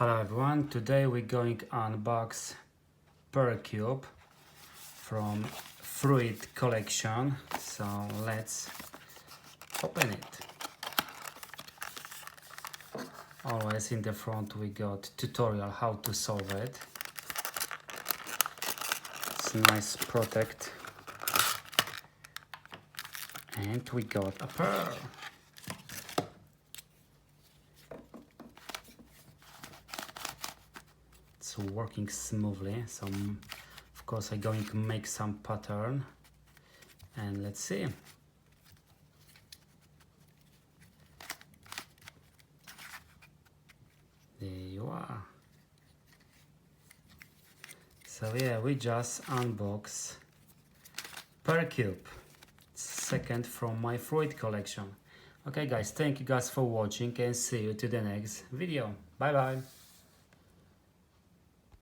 Hello everyone, today we're going to unbox Pear cube from Fruit collection, so let's open it. Always in the front we got tutorial how to solve it. It's nice protect, and we got a pear. It's working smoothly, so of course I'm going to make some pattern, and let's see. There you are. So yeah, we just unbox Pear cube, second from my Fruit collection. Okay guys, thank you guys for watching and see you to the next video. Bye bye.